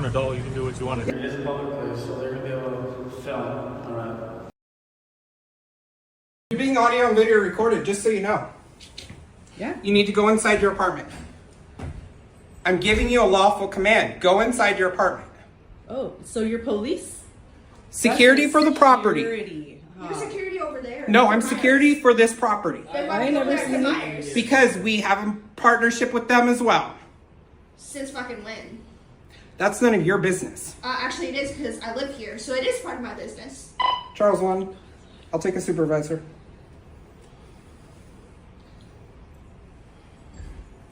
an adult, you can do what you want to do. It is a public place, so they're gonna be able to film. Alright. You're being audio and video recorded, just so you know. Yeah. You need to go inside your apartment. I'm giving you a lawful command. Go inside your apartment. Oh, so you're police? Security for the property. Security. You're security over there. No, I'm security for this property. I ain't never seen it. Because we have a partnership with them as well. Since fucking when? That's none of your business. Actually, it is because I live here, so it is part of my business. Charles 1, I'll take a supervisor.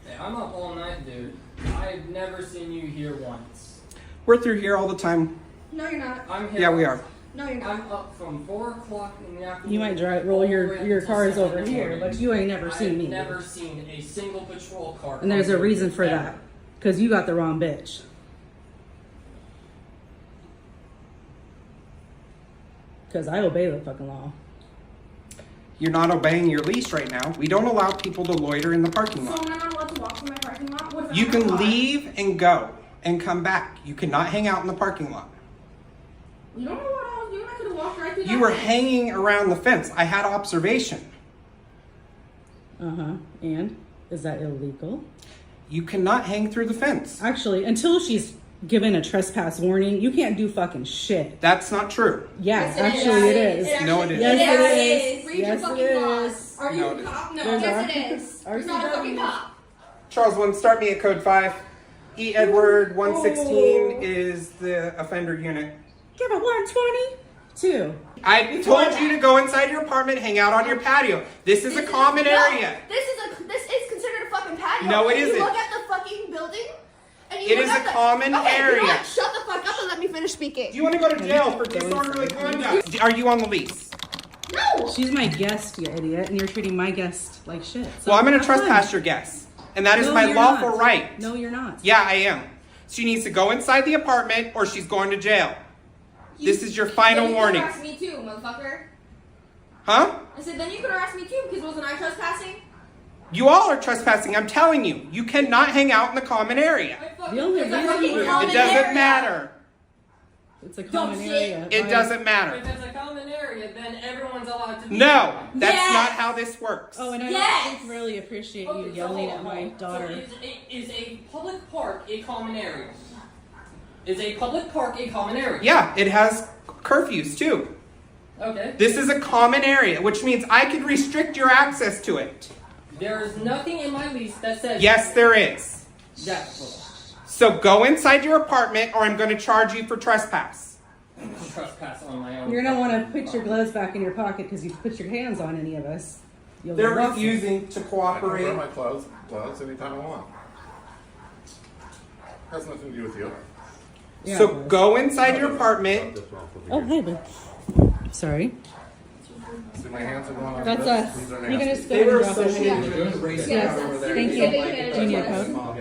Hey, I'm up all night, dude. I've never seen you here once. We're through here all the time. No, you're not. I'm here. Yeah, we are. No, you're not. I'm up from 4 o'clock in the afternoon. You might roll your cars over here, but you ain't never seen me. I've never seen a single patrol car. And there's a reason for ever. that. Because you got the wrong bitch. Because I obey the fucking law. You're not obeying your lease right now. We don't allow people to loiter in the parking So lot. am I not allowed to walk through my parking lot? What if You I'm can not? leave and go and come back. You cannot hang out in the parking lot. You don't know what I was doing? I could have walked right through You that were fence. hanging around the fence. I had observation. Uh-huh. And? Is that illegal? You cannot hang through the fence. Actually, until she's given a trespass warning, you can't do fucking shit. That's not true. Yeah, Yes, it actually is. it is. No, it isn't. Yes, Yes, it is. is. Read Yes, your it fucking is. laws. Are you No, a it cop? No. There's Yes, it is. our You're not a fucking RCW. cop. Charles 1, start me at code 5. E. Edward 116 is the offender unit. Give it 122. I told you to go inside your apartment, hang out on your patio. This is a common area. This is considered a fucking patio. No, it You isn't. look at the fucking building. And you It look is at a the, common okay, area. You know what? Shut the fuck up and let me finish speaking. Do you want to go to jail for disorderly conduct? Are you on the lease? No. She's my guest, you idiot, and you're treating my guest like shit. So Well, I'm going to have fun. trespass your guest. And that is No, my you're lawful not. right. No, you're not. Yeah, I am. She needs to go inside the apartment or she's going to jail. This is your final Then warning. You could harass me too, motherfucker. Huh? I said, then you could harass me too, because wasn't I trespassing? You all are trespassing. I'm telling you. You cannot hang out in the common area. The only reason It doesn't matter. It's a common area. It doesn't matter. If it's a common area, then everyone's allowed to be. No, that's Yes. not how this works. Oh, and I Yes. don't really appreciate you Okay, so yelling hold at on, my hold on. daughter. So is a public park a common area? Is a public park a common area? Yeah, it has curfews too. Okay. This is a common area, which means I could restrict your access to it. There is nothing in my lease that says. Yes, there is. Yes. So go inside your apartment or I'm going to charge you for trespass. Trespass on my own. You're gonna want to put your gloves back in your pocket because you put your hands on any of us. You'll They're get arrested. refusing to I can cooperate. wear my gloves anytime I want. Has nothing to do with you. Yeah, So but- go inside your apartment. Oh, hey, but sorry. See, my hands are going on. That's us. These are You can nasty. just go They and were drop it. associated. Yes, thank you. Do you need a code?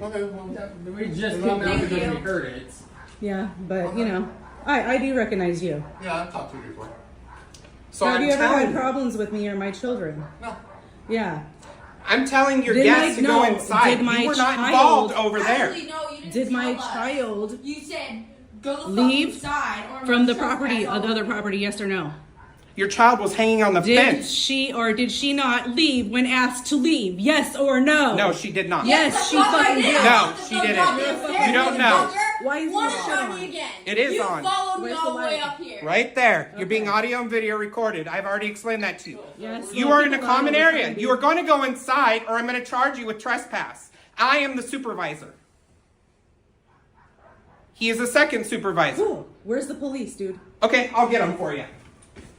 Okay, well, We just came out because we heard it. Yeah, but you know, I do recognize you. yeah, I've talked to you before. So Have I'm you ever telling had you. problems with me or my children? No. Yeah. I'm telling your Did guests my- to go no, inside. did my You were not child- involved over there. Actually, no, you didn't Did my tell us. child You said, go the fuck leave inside or I'm from the gonna property, trespass the all other over you. property? Yes or no? Your child was hanging on the Did fence. she or did she not leave when asked to leave? Yes or no? No, she did not. Yes, the she fuck I fucking did. did. No, she The didn't. goddamn You don't know. fucker. Why is Wanna this show on? me again? It is you on. followed me Where's all the the way light? up here. Right there. You're being Okay. audio and video recorded. I've already explained that to you. Yes. You well, are in a people lie common all the area. time, You are going to go inside or I'm going to charge you with trespass. I am the supervisor. He is a second supervisor. Cool. Where's the police, dude? Okay, I'll get him for you.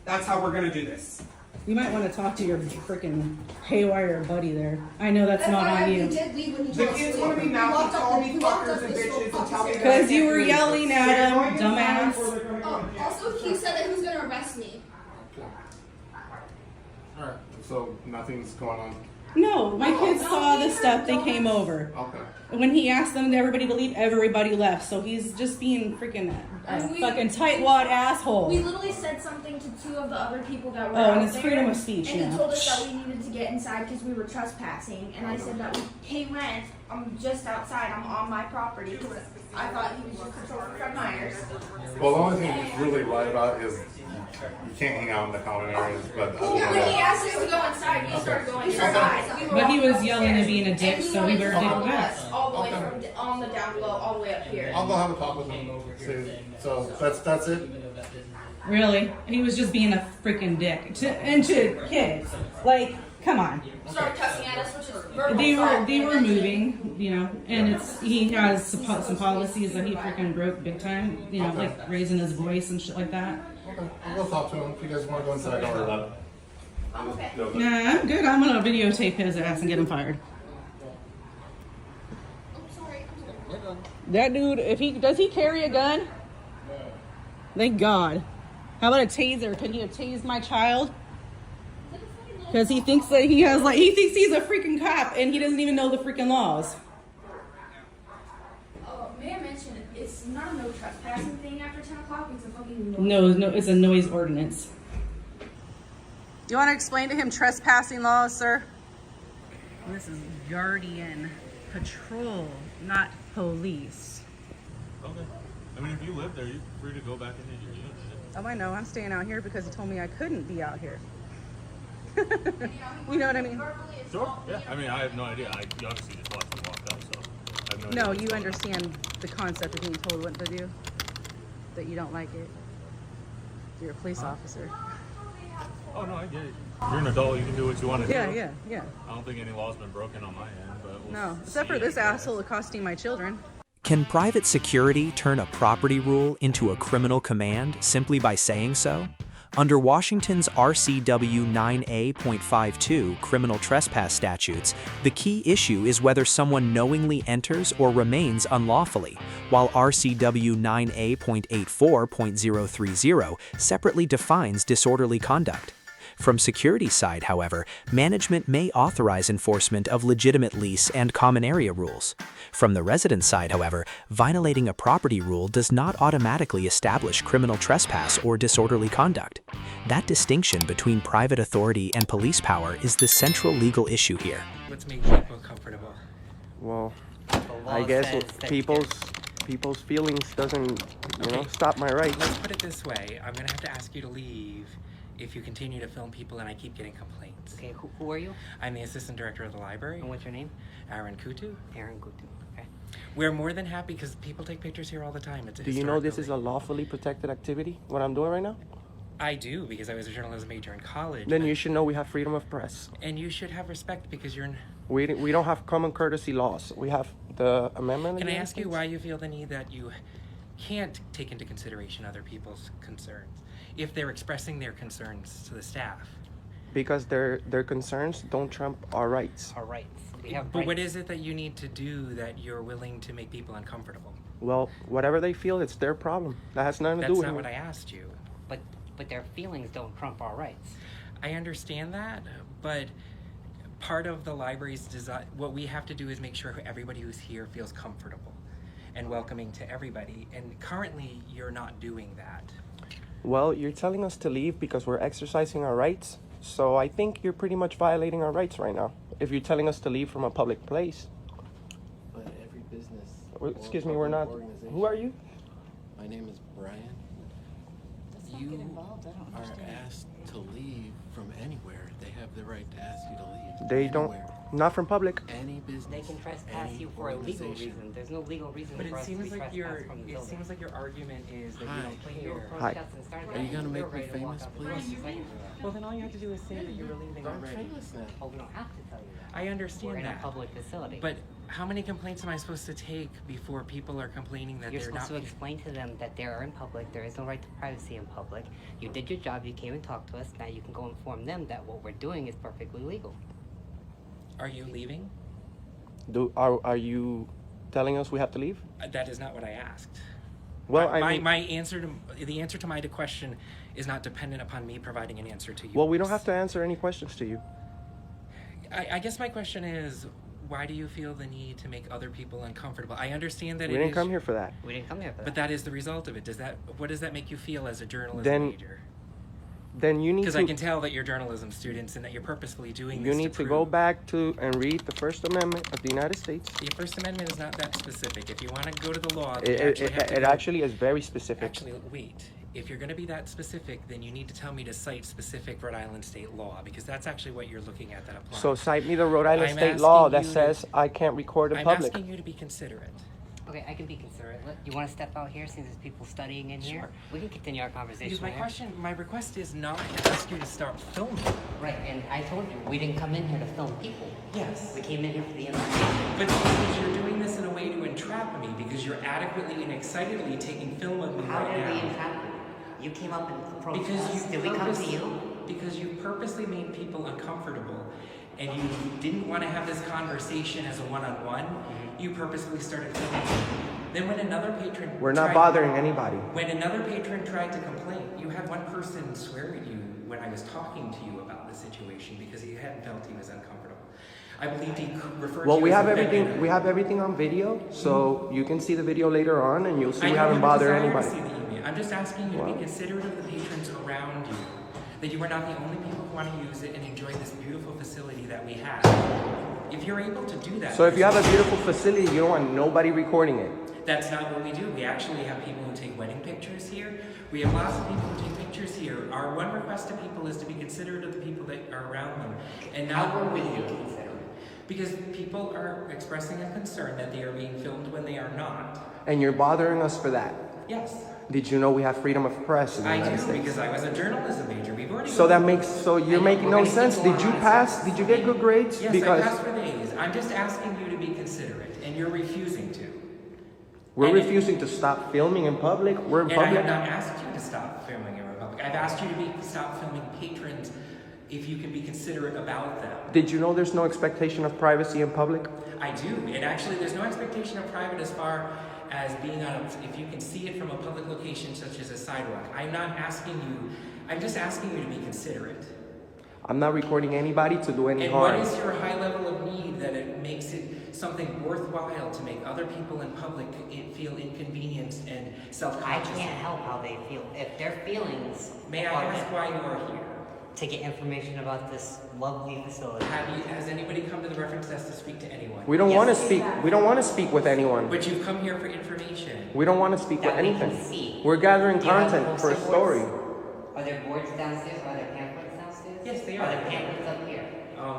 That's how we're going to do this. You might want to talk to your freaking haywire buddy there. I know that's not on We you. did leave when he The told us kids to want to be leave. mouthy, We walked up call the- me we walked fuckers up and this bitches whole and tell me fucking that I Because you can't were do it. yelling at They're him, going inside dumbass. or they're going to go to jail. Also, he said that he was gonna arrest me. Alright, so nothing's going on. No, my kids saw the stuff. They came over. Okay. When he asked them, everybody to leave, everybody left. So he's just being freaking fucking tightwad asshole. We literally said something to two of the other people that were Oh, out and it's there, freedom of speech and he now. told us that we needed to get inside because we were trespassing. And I said that we pay rent. I'm just outside. I'm on my property. Because I thought he was just patrolling Fred Myers. Well, the only thing he's really right about is you can't hang out in the common areas, but other Yeah, than when he that, asked us to go inside, we started going inside. We were But he walking was yelling and upstairs, being a dick, and he so we wanted better to take follow him back. us all the way from on the down below, all the way up here. I'll go have a talk with him. See, so that's it. Really? He was just being a freaking dick to kids. Like, come on. Started cussing at us, which is verbal They assault. were moving, you know, and he has some policies that he freaking broke big time, you know, like raising his voice and shit like that. Okay, I'll go talk to him. If you guys want to go inside, don't worry about it. I'm okay. Nah, I'm good. I'm gonna videotape his ass and get him fired. I'm sorry. That dude, if he does he carry a gun? Thank God. How about a taser? Could he have tased my child? Because he thinks that he thinks he's a freaking cop and he doesn't even know the freaking laws. Oh, may I mention, it's not a no trespassing thing after 10 o'clock. It's a fucking No, it's a noise ordinance. Do you want to explain to him trespassing laws, sir? This is guardian patrol, not police. Okay. I mean, if you live there, you're free to go back into your unit. Oh, I know. I'm staying out here because he told me I couldn't be out here. You know what I mean? Sure. Yeah. I mean, I have no idea. You obviously just watched me walk up, so I have no idea. No, what's you going on. understand the concept of being told what to do? That you don't like it? You're a police officer. Oh, no, I get it. You're an adult. You can do what you want to do. Yeah. I don't think any law's been broken on my end, but we'll No, see, except for I this guess. asshole accosting my children. Can private security turn a property rule into a criminal command simply by saying so? Under Washington's RCW 9A.52 criminal trespass statutes, the key issue is whether someone knowingly enters or remains unlawfully, while RCW 9A.84.030 separately defines disorderly conduct. From security side, however, management may authorize enforcement of legitimate lease and common area rules. From the resident side, however, violating a property rule does not automatically establish criminal trespass or disorderly conduct. That distinction between private authority and police power is the central legal issue here. What's making people comfortable? Well, I guess people's feelings doesn't, stop my rights. Let's put it this way. I'm going to have to ask you to leave if you continue to film people and I keep getting complaints. Okay, who are you? I'm the assistant director of the library. And what's your name? Aaron Kutu. Aaron Gutu. Okay. We're more than happy because people take pictures here all the time. It's a Do you know this historic is a lawfully protected activity, what I'm doing right now? I do, because I was a journalism major in college. Then but- you should know we have freedom of press. And you should have respect because you're... We don't have common courtesy laws. We have the amendment. Can I ask you why you feel the need that you can't take into consideration other people's concerns if they're expressing their concerns to the staff? Because their concerns don't trump our rights. Our rights. We have But rights. what is it that you need to do that you're willing to make people uncomfortable? Well, whatever they feel, it's their problem. That has nothing to do That's with not me. what I asked you. But their feelings don't trump our rights. I understand that, but part of the library's design, what we have to do is make sure everybody who's here feels comfortable and welcoming to everybody. And currently, you're not doing that. Well, you're telling us to leave because we're exercising our rights. So I think you're pretty much violating our rights right now. If you're telling us to leave from a public place. But every business. Excuse me, we're not. Who are you? My name is Brian. You are asked to leave from anywhere. They have the right to ask you to leave. They don't. Not from public. Any business. They can trespass you for a legal reason. There's no legal reason But for it us to be seems like trespassed from the building. seems like your argument is that Hi. you don't play here. Hi. Are you gonna make me famous, please? Well, then all you have to do is say that you were leaving I'm already. famous now. Oh, we don't have to tell you that. I understand We're in a that. public facility. But how many complaints am I supposed to take before people are complaining that You're they're supposed not? to explain to them that they are in public. There is no right to privacy in public. You did your job. You came and talked to us. Now you can go inform them that what we're doing is perfectly legal. Are you leaving? Are you telling us we have to leave? That is not what I asked. Well, my answer to the answer to my question is not dependent upon me providing an answer to you. Well, we don't have to answer any questions to you. I guess my question is, why do you feel the need to make other people uncomfortable? I understand that We didn't come here for that. We didn't come here for that. But that is the result of it. What does that make you feel as a journalism major? Then you need to... Because I can tell that you're journalism students and that you're purposefully doing this. You need to go back to and read the First Amendment of the United States. The First Amendment is not that specific. If you want to go to the law, It actually is very specific. Actually, wait. If you're going to be that specific, then you need to tell me to cite specific Rhode Island state law, because that's actually what you're looking at that applies. So cite me the Rhode Island state law that says I can't record in public. I'm asking you to be considerate. Okay, I can be considerate. You want to step out here since there's people studying in here? We can continue our conversation. Because my request is not to ask you to start filming. Right, and I told you, we didn't come in here to film people. Yes. We came in here for the information. But because you're doing this in a way to entrap me, because you're adequately and excitedly taking film of me How right did now. we entrap you? You came up and approached Because us. Did we come to you? Because you purposely made people uncomfortable, and you didn't want to have this conversation as a one-on-one. You purposely started filming. Then when another patron... We're not bothering anybody. When another patron tried to complain, you had one person swear at you when I was talking to you about the situation because he hadn't felt he was uncomfortable. I believe he referred to you We as have a everything. vendor. We have everything on video, so you can see the video later on, and you'll see we haven't bothered anybody. I'm just asking you to be considerate of the patrons around you. That you are not the only people who want to use it and enjoy this beautiful facility that we have. If you're able to do that... So if you have a beautiful facility, you don't want nobody recording it. That's not what we do. We actually have people who take wedding pictures here. We have lots of people who take pictures here. Our one request to people is to be considerate of the people that are around them. And not How are we considerate? Because people are expressing a concern that they are being filmed when they are not. And you're bothering us for that. Yes. Did you know we have freedom of press in the United States? Because I was a journalism major. We've already... So you're making no sense. Did you pass? Did you get good grades? Yes, Because I passed for the A's. I'm just asking you to be considerate, and you're refusing to. we're refusing to stop filming in public. We're in And I public. have not asked you to stop filming in public. I've asked you to stop filming patrons if you can be considerate about them. Did you know there's no expectation of privacy in public? I do. And actually, there's no expectation of private as far as being on if you can see it from a public location such as a sidewalk. I'm just asking you to be considerate. I'm not recording anybody to do any harm. And what is your high level of need that it makes it something worthwhile to make other people in public feel inconvenienced and self-conscious? I can't help how they feel. If their feelings... May I ask why you are here? To get information about this lovely facility. Has anybody come to the reference desk to speak to anyone? We don't want to speak. We don't want to speak with anyone. But you've come here for information. We don't want to speak with anything. We're gathering content for a story. Are there boards downstairs? Are there pamphlets downstairs? Yes, they Are are. there pamphlets up here?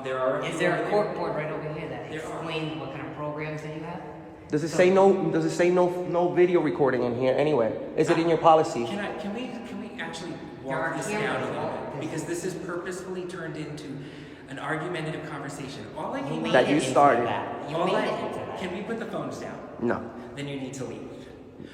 There are. Is there a cork board right over here that explains what kind of programs that you have? Does it say no? Does it say no video recording in here anyway? Is it in your policy? Can we actually walk this down a little bit? Because this is purposefully turned into an argumentative conversation. All I came That you started. Can we put the phones down? No. Then you need to leave.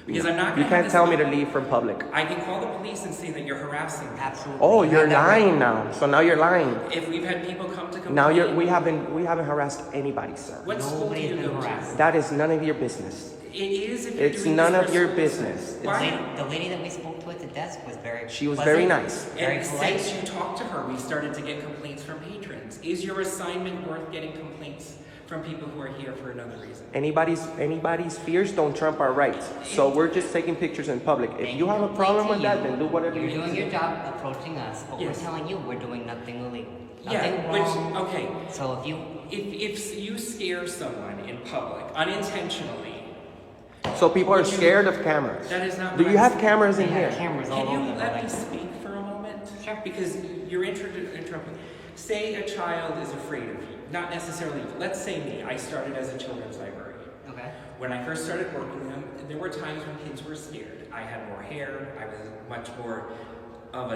Because I'm not. You can't tell me to leave from public. I can call the police and say that you're harassing me. Absolutely. Oh, you're lying now. So now you're lying. If we've had people come to complain. Now we haven't harassed anybody, sir. What school do you go to? That is none of your business. It is if you're It's doing none this of for your school. business. The lady that we spoke to at the desk was very She was pleasant, very nice. Very And polite. since you talked to her, we started to get complaints from patrons. Is your assignment worth getting complaints from people who are here for another reason? Anybody's fears don't trump our rights. So we're just taking pictures in public. If you have a problem with that, then do whatever you You're need doing to your do. job approaching us, but Yes. we're telling you we're doing nothing illegal. Yeah, Nothing wrong. okay. So If you scare someone in public unintentionally, So people are scared of cameras. that is not. Do what you I'm have cameras in here? Can you let me speak for a moment? Sure. Because you're interrupting. Say a child is afraid of you. Not necessarily. Let's say me. I started as a children's librarian. Okay. When I first started working with them, there were times when kids were scared. I had more hair. I was much more of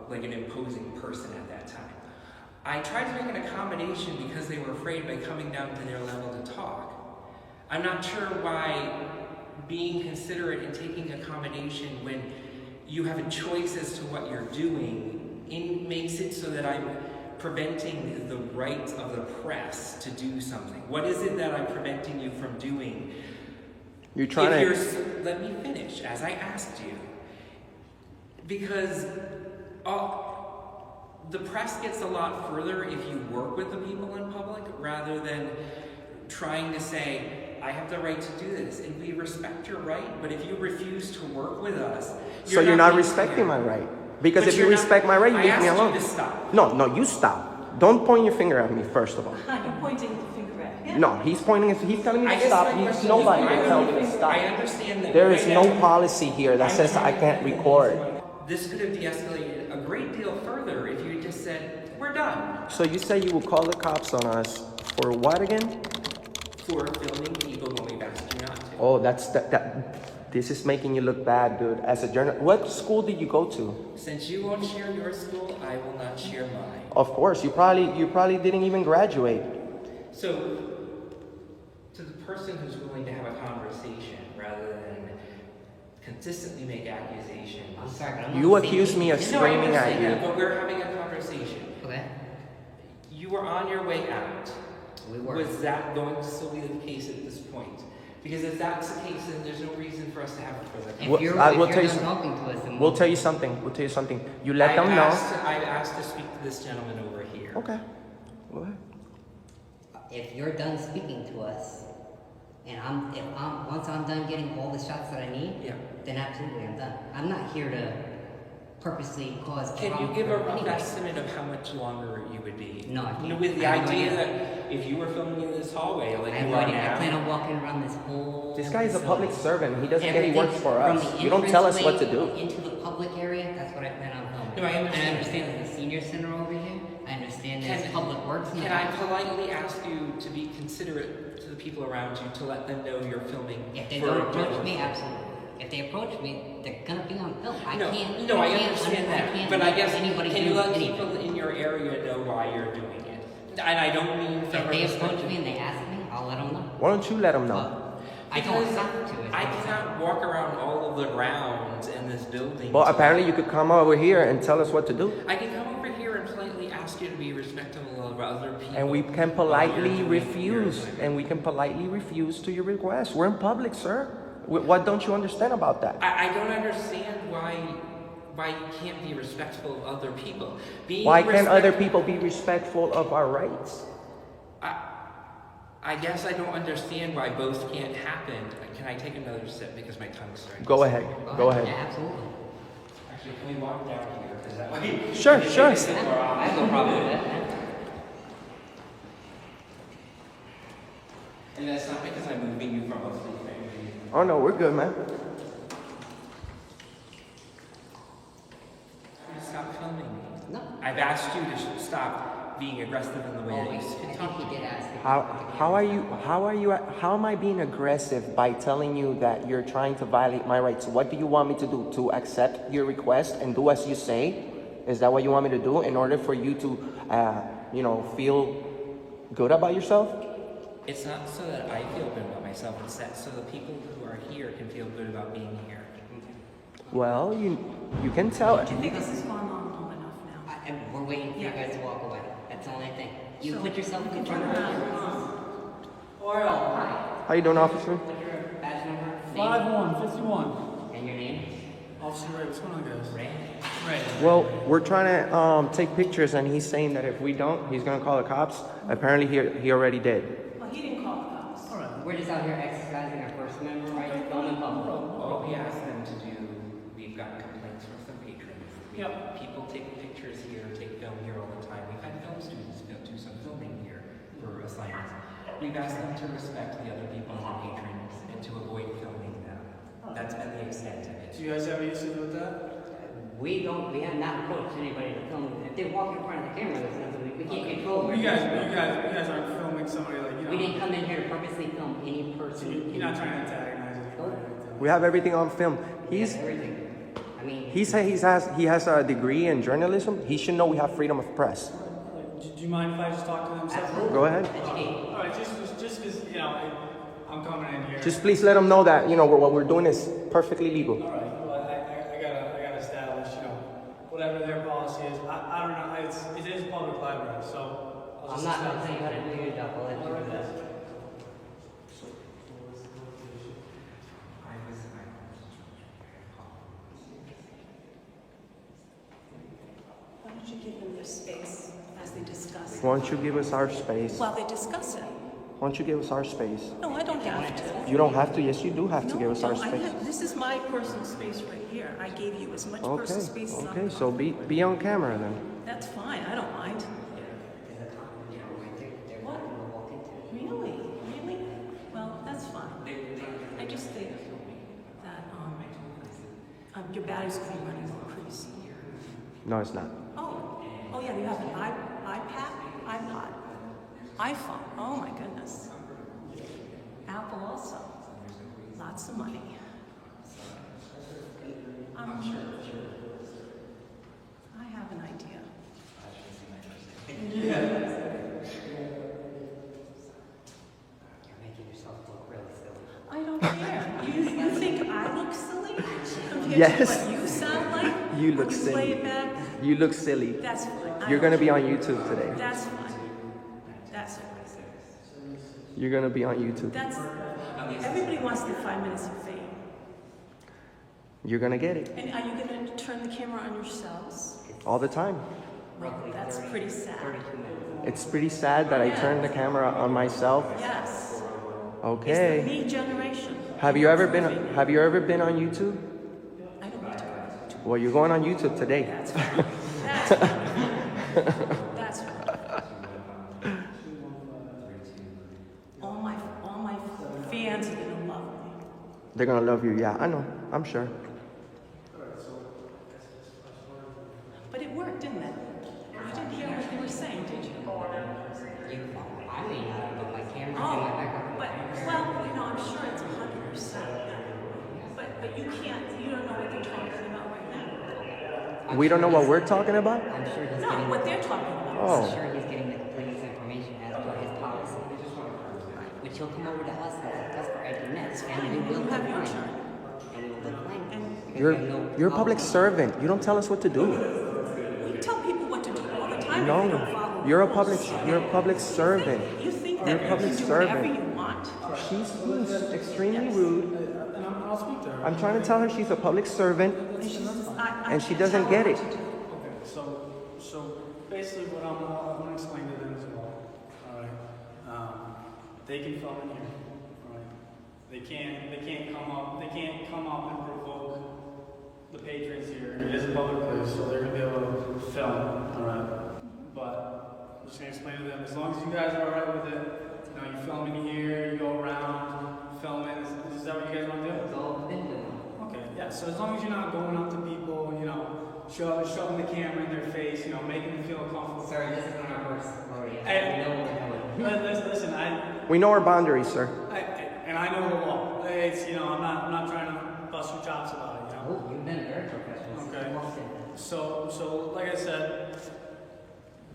like an imposing person at that time. I tried to make an accommodation because they were afraid by coming down to their level to talk. I'm not sure why being considerate and taking accommodation when you have a choice as to what you're doing makes it so that I'm preventing the right of the press to do something. What is it that I'm preventing you from doing? You're trying Let me finish, as I asked you. Because the press gets a lot further if you work with the people in public rather than trying to say, I have the right to do this, and we respect your right, but if you refuse to work with us, You're not respecting my right. Because if you respect my right, you leave me alone. I asked you to stop. No, you stop. Don't point your finger at me, first of all. You're pointing the finger at him. No, he's pointing, he's telling me I to guess stop. my question Nobody is, can tell me to stop. I understand that. There is no policy here that says I can't record. This could have de-escalated a great deal further if you had just said, we're done. So you say you will call the cops on us for what again? For filming people when we've asked you not to. Oh, this is making you look bad, dude. As a journalist, what school did you go to? Since you won't share your school, I will not share mine. Of course, you probably didn't even graduate. So, to the person who's willing to have a conversation rather than consistently make accusations. I'm sorry, but I'm not You accused me of No, I screaming at understand you. that, but we're having a conversation. Okay. You were on your way out. We were. Was that going to still be the case at this point? Because if that's the case, then there's no reason for us to have a further conversation. If you're done talking to us, then We'll tell you something. You let them know. I've asked to speak to this gentleman over here. Okay. Go ahead. if you're done speaking to us, and once I'm done getting all the shots that I need, then absolutely I'm done. I'm not here to purposely cause. Can you give a rough estimate of how much longer you would be? No, I can't. With the idea that if you were filming in this hallway, like you are now. I plan on walking around this whole. This guy is a public servant. He doesn't get any Everything works for from us. the You don't tell us what to do. Into the public area, that's what I plan on filming. No, I understand. And I understand there's a senior center over here. I understand there's public works. Can I politely ask you to be considerate to the people around you to let them know you're filming? If they don't approach me, absolutely. If they approach me, they're gonna be on film. I can't. No, I understand that. But I guess, anybody can you let anything. people in your area know why you're doing it? And I don't mean from If they approach me and they ask me, I'll let them know. Why don't you let them know? I don't have to. I cannot walk around all of the grounds in this building. Well, apparently you could come over here and tell us what to do. I can come over here and politely ask you to be respectful of other people. And we can politely refuse. And we can politely refuse to your request. We're in public, sir. What don't you understand about that? I don't understand why you can't be respectful of other people. Why can't other people be respectful of our rights? I guess I don't understand why both can't happen. Can I take another sip because my tongue's starting? Go ahead. Go ahead. Yeah, absolutely. Actually, can we walk down here? Because that way. Sure. I have no problem with that. And that's not because I'm moving you from a free family. Oh no, we're good, man. Stop filming me. No. I've asked you to stop being aggressive in the way that you I talk think to you did ask me. How am I being aggressive by telling you that you're trying to violate my rights? What do you want me to do? To accept your request and do as you say? Is that what you want me to do in order for you to, feel good about yourself? It's not so that I feel good about myself, it's that so the people who are here can feel good about being here. Well, you can tell it. I think this has gone on long enough now. And we're waiting for you guys to walk away. That's the only thing. You put yourself in Turn front of around. Hi. How you doing, officer? What's your badge number? 5151. And your name? Officer Ray, what's going on, guys? Ray. Ray. Well, we're trying to take pictures, and he's saying that if we don't, he's gonna call the cops. Apparently, he already did. Well, he didn't call the cops. All right. We're just out here exercising our First Amendment right to film in public. What we ask them to do, we've gotten complaints from some patrons. Yep. People take pictures here, take film here all the time. We've had film students do some filming here for assignments. We've asked them to respect the other people and the patrons and to avoid filming them. That's been the extent of it. Do you guys have any issues with that? We have not approached anybody to film. If they walk in front of the camera, there's nothing we can't control. You guys aren't filming somebody like, We didn't come in here to purposely film any person. You're not trying to antagonize anybody. We have everything on film. Everything. I mean, He has a degree in journalism. He should know we have freedom of press. Do you mind if I just talk to them separately? absolutely. Go ahead. Educate. All right, just because, I'm coming in here. Just please let them know that what we're doing is perfectly legal. All right, well, I gotta establish, whatever their policy is. I don't know, it is a public library, so I'll I'm just not going to establish. tell you how to do your job. I'll let you do that. Why don't you give them their space as they discuss it? Why don't you give us our space? While they discuss it. Why don't you give us our space? No, I don't have to. You don't have to. Yes, you do have to No, give us our no, space. this is my personal space right here. I gave you as much personal space as Okay, so be on camera then. That's fine. I don't mind. What? Really? Really? Well, that's fine. I just think that your battery's going to be running pretty soon. No, it's not. Oh yeah, you have an iPad, iPod, iPhone. Oh my goodness. Apple also. Lots of money. I have an idea. You're making yourself look really silly. I don't care. You think I look silly compared Yes. to what you sound like? You look When silly. Play it back? You look silly. That's fine. You're gonna be on YouTube today. That's fine. That's fine. You're gonna be on YouTube. That's. Everybody wants their 5 minutes of fame. You're gonna get it And are you going to turn the camera on yourselves? all the time. Well, that's pretty sad. It's pretty sad that I turned the camera on myself. Yes. Okay. It's the me generation. Have you ever been on YouTube? I don't need to go. Well, you're going on YouTube today. That's fine. That's fine. That's fine. All my fans are going to love me. They're gonna love you. Yeah, I know. I'm sure. But it worked, didn't it? You didn't hear what they were saying, did you? I may not have, but my camera's in my background. But, well, I'm sure it's 100%. But you don't know what they're talking about right now. We don't know what we're talking about? I'm sure he's No, getting what they're talking about. Oh. I'm sure he's getting the complete information as per his policy. Which he'll come over to us and ask us for ID next, and we will have your decline. turn. And we will decline. You're a public servant. You don't tell us what to do. You tell people what to do all the time. If you don't No, follow you're a rules. public servant. You think You're that a public you can do whatever servant. you want. She's being extremely rude. And I'll speak to her. I'm trying to tell her she's a public servant, and she doesn't get it. Okay, so basically what I'm going to explain to them as well. All right, they can film in here. All right, they can't come up and provoke the patrons here. It is a public place, so they're gonna be able to film. All right, but I'm just gonna explain to them. As long as you guys are all right with it, you film in here, you go around, film it. Is that what you guys want to do? It's all been doing. Okay, yeah, so as long as you're not going up to people, shoving the camera in their face, making them feel comfortable. Sorry, this is not our first story. Hey, We know what we're doing. listen, We know our boundaries, sir. and I know the law. It's, I'm not trying to bust your chops about it, Oh, you've been very professional. Okay. Well said. So like I said,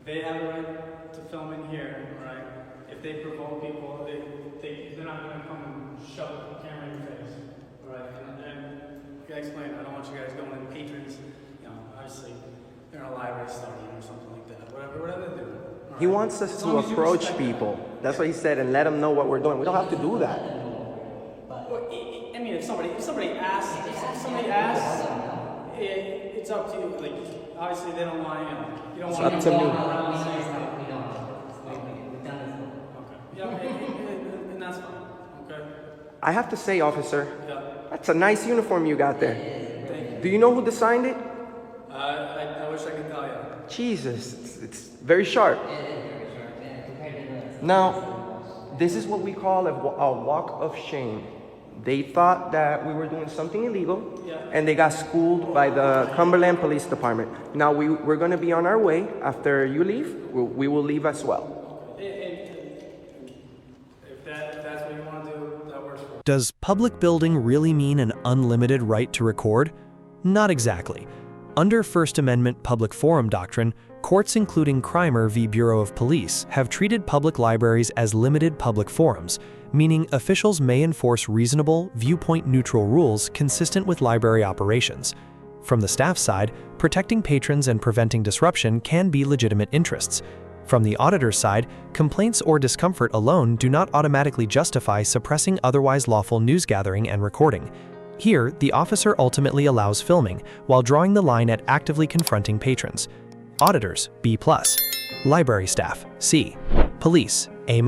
they have a right to film in here, right? If they provoke people, they're not going to come and shove the camera in your face, right? And like I explained, I don't want you guys going in patrons, obviously they're in a library studying or something like that, whatever they're doing. all He right? wants us As to long as you approach respect people. That's what he said, and let them know what we're doing. We don't have to do that. Well, I mean, if somebody asks, it's up to you. Like, obviously, they don't want you don't It's want up to to me. around saying stuff. We don't. We've done this before. Okay. Yeah, and that's fine. Okay. I have to say, officer, Yeah. that's a nice uniform you got there. Thank you. Do you know who designed it? I wish I could tell you. Jesus, it's very sharp. Now, this is what we call a walk of shame. They thought that we were doing something illegal, and they got schooled by the Cumberland Police Department. Now, we're going to be on our way. After you leave, we will leave as well. If that's what you want to do, that works for me. Does public building really mean an unlimited right to record? Not exactly. Under First Amendment public forum doctrine, courts including Crimer v. Bureau of Police have treated public libraries as limited public forums, meaning officials may enforce reasonable, viewpoint-neutral rules consistent with library operations. From the staff side, protecting patrons and preventing disruption can be legitimate interests. From the auditor's side, complaints or discomfort alone do not automatically justify suppressing otherwise lawful news gathering and recording. Here, the officer ultimately allows filming, while drawing the line at actively confronting patrons. Auditors, B+. Library staff, C. Police, A-.